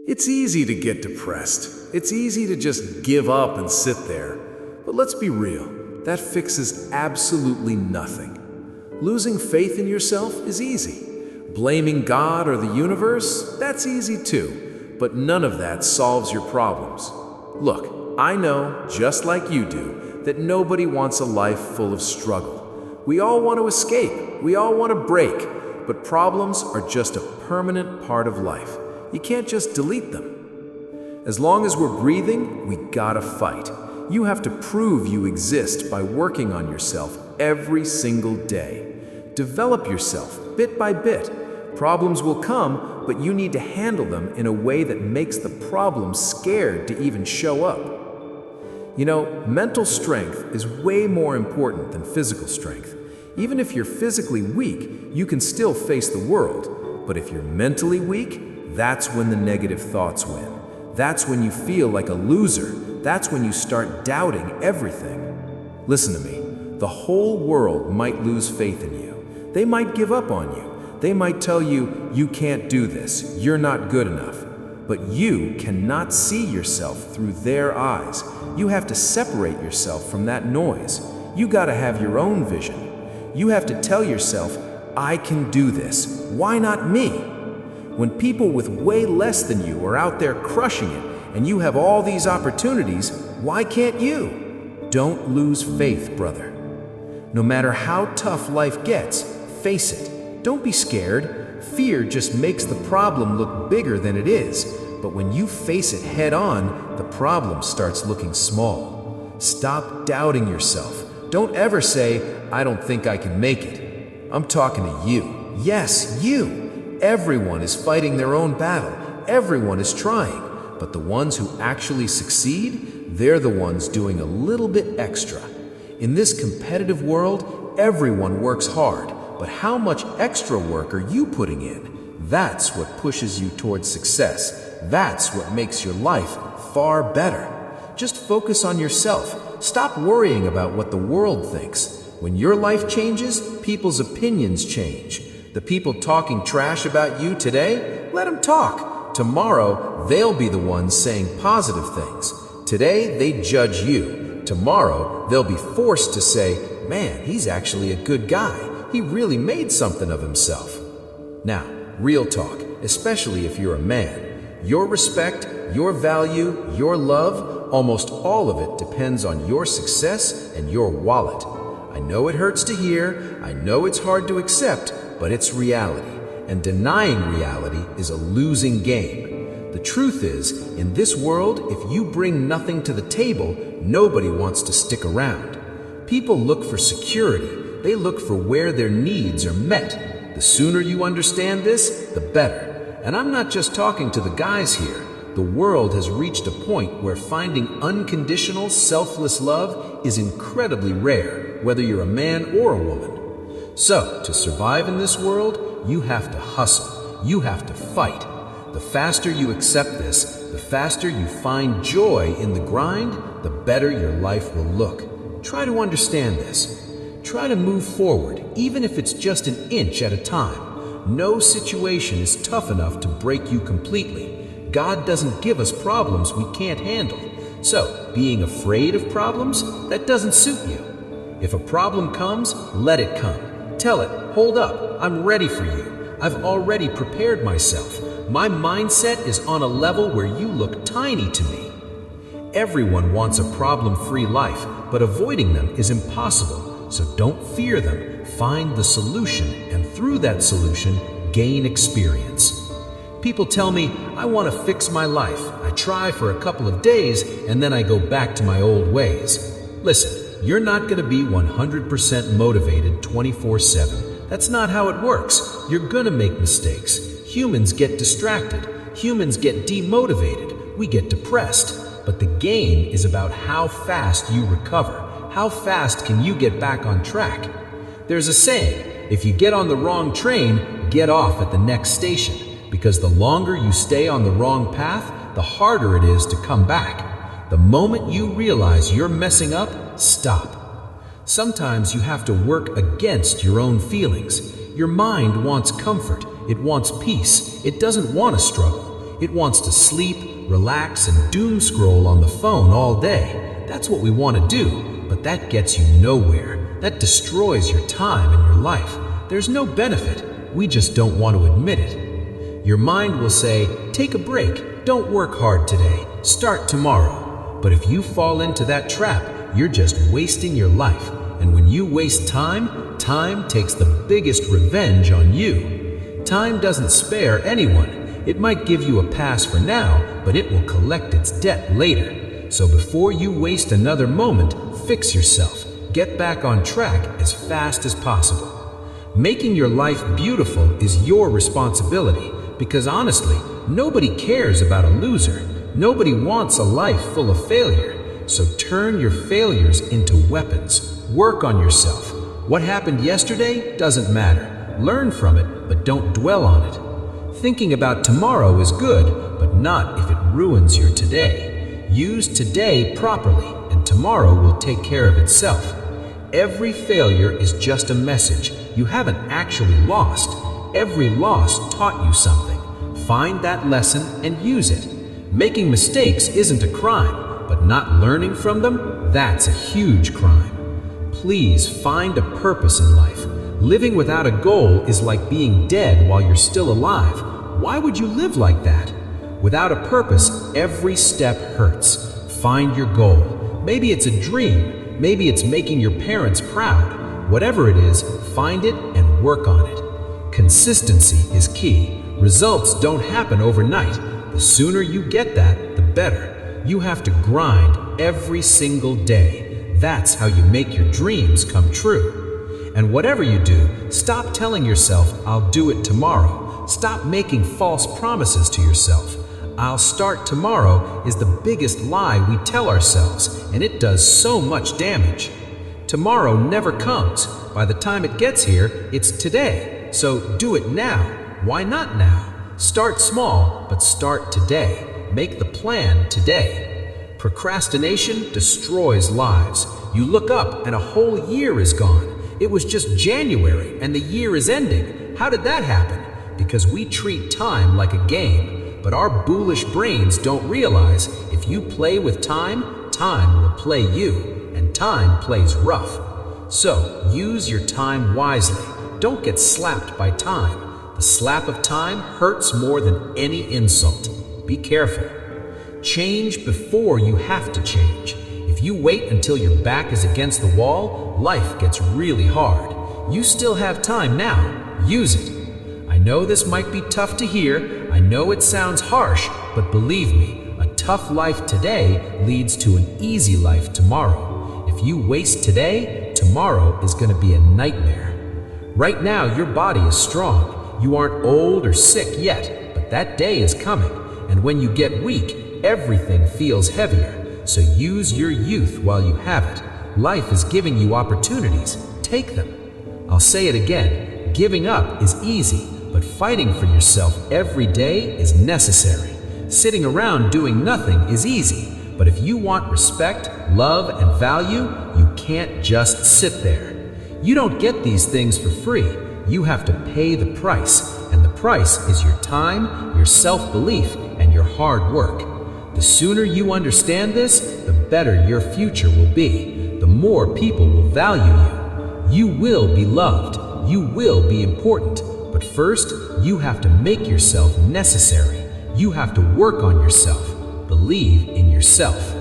It's easy to get depressed. It's easy to just give up and sit there. But let's be real, that fixes absolutely nothing. Losing faith in yourself is easy. Blaming God or the universe, that's easy too. But none of that solves your problems. Look, I know, just like you do, that nobody wants a life full of struggle. We all want to escape. We all want to break. But problems are just a permanent part of life. You can't just delete them. As long as we're breathing, we gotta fight. You have to prove you exist by working on yourself every single day. Develop yourself bit by bit. Problems will come, but you need to handle them in a way that makes the problem scared to even show up. You know, mental strength is way more important than physical strength. Even if you're physically weak, you can still face the world. But if you're mentally weak, that's when the negative thoughts win. That's when you feel like a loser. That's when you start doubting everything. Listen to me. The whole world might lose faith in you. They might give up on you. They might tell you, you can't do this, you're not good enough. But you cannot see yourself through their eyes. You have to separate yourself from that noise. You gotta have your own vision. You have to tell yourself, I can do this. Why not me? When people with way less than you are out there crushing it, and you have all these opportunities, why can't you? Don't lose faith, brother. No matter how tough life gets, face it. Don't be scared. Fear just makes the problem look bigger than it is. But when you face it head on, the problem starts looking small. Stop doubting yourself. Don't ever say, I don't think I can make it. I'm talking to you. Yes, you. Everyone is fighting their own battle. Everyone is trying. But the ones who actually succeed, they're the ones doing a little bit extra. In this competitive world, everyone works hard. But how much extra work are you putting in? That's what pushes you towards success. That's what makes your life far better. Just focus on yourself. Stop worrying about what the world thinks. When your life changes, people's opinions change. The people talking trash about you today, let them talk. Tomorrow, they'll be the ones saying positive things. Today, they judge you. Tomorrow, they'll be forced to say, man, he's actually a good guy. He really made something of himself. Now, real talk, especially if you're a man. Your respect, your value, your love, almost all of it depends on your success and your wallet. I know it hurts to hear, I know it's hard to accept, but it's reality. And denying reality is a losing game. The truth is, in this world, if you bring nothing to the table, nobody wants to stick around. People look for security. They look for where their needs are met. The sooner you understand this, the better. And I'm not just talking to the guys here. The world has reached a point where finding unconditional, selfless love is incredibly rare, whether you're a man or a woman. So, to survive in this world, you have to hustle. You have to fight. The faster you accept this, the faster you find joy in the grind, the better your life will look. Try to understand this. Try to move forward, even if it's just an inch at a time. No situation is tough enough to break you completely. God doesn't give us problems we can't handle. So, being afraid of problems, that doesn't suit you. If a problem comes, let it come. Tell it, hold up, I'm ready for you. I've already prepared myself. My mindset is on a level where you look tiny to me. Everyone wants a problem-free life, but avoiding them is impossible. So don't fear them, find the solution, and through that solution, gain experience. People tell me, I want to fix my life. I try for a couple of days, and then I go back to my old ways. Listen, you're not going to be 100% motivated 24/7. That's not how it works. You're going to make mistakes. Humans get distracted. Humans get demotivated. We get depressed. But the game is about how fast you recover. How fast can you get back on track? There's a saying, if you get on the wrong train, get off at the next station. Because the longer you stay on the wrong path, the harder it is to come back. The moment you realize you're messing up, stop. Sometimes you have to work against your own feelings. Your mind wants comfort. It wants peace. It doesn't want to struggle. It wants to sleep, relax, and doom scroll on the phone all day. That's what we want to do, but that gets you nowhere. That destroys your time and your life. There's no benefit. We just don't want to admit it. Your mind will say, take a break, don't work hard today, start tomorrow. But if you fall into that trap, you're just wasting your life. And when you waste time, time takes the biggest revenge on you. Time doesn't spare anyone. It might give you a pass for now, but it will collect its debt later. So before you waste another moment, fix yourself. Get back on track as fast as possible. Making your life beautiful is your responsibility, because honestly, nobody cares about a loser. Nobody wants a life full of failure. So turn your failures into weapons. Work on yourself. What happened yesterday doesn't matter. Learn from it, but don't dwell on it. Thinking about tomorrow is good, but not if it ruins your today. Use today properly, and tomorrow will take care of itself. Every failure is just a message. You haven't actually lost. Every loss taught you something. Find that lesson and use it. Making mistakes isn't a crime, but not learning from them, that's a huge crime. Please find a purpose in life. Living without a goal is like being dead while you're still alive. Why would you live like that? Without a purpose, every step hurts. Find your goal. Maybe it's a dream. Maybe it's making your parents proud. Whatever it is, find it and work on it. Consistency is key. Results don't happen overnight. The sooner you get that, the better. You have to grind every single day. That's how you make your dreams come true. And whatever you do, stop telling yourself, I'll do it tomorrow. Stop making false promises to yourself. I'll start tomorrow is the biggest lie we tell ourselves, and it does so much damage. Tomorrow never comes. By the time it gets here, it's today. So do it now. Why not now? Start small, but start today. Make the plan today. Procrastination destroys lives. You look up and a whole year is gone. It was just January and the year is ending. How did that happen? Because we treat time like a game. But our bullish brains don't realize if you play with time, time will play you, and time plays rough. So use your time wisely. Don't get slapped by time. The slap of time hurts more than any insult. Be careful. Change before you have to change. If you wait until your back is against the wall, life gets really hard. You still have time now. Use it. I know this might be tough to hear. I know it sounds harsh, but believe me, a tough life today leads to an easy life tomorrow. If you waste today, tomorrow is going to be a nightmare. Right now, your body is strong. You aren't old or sick yet, but that day is coming. And when you get weak, everything feels heavier. So use your youth while you have it. Life is giving you opportunities. Take them. I'll say it again. Giving up is easy. But fighting for yourself every day is necessary. Sitting around doing nothing is easy, but if you want respect, love, and value, you can't just sit there. You don't get these things for free. You have to pay the price, and the price is your time, your self-belief, and your hard work. The sooner you understand this, the better your future will be. The more people will value you. You will be loved. You will be important. But first, you have to make yourself necessary. You have to work on yourself. Believe in yourself.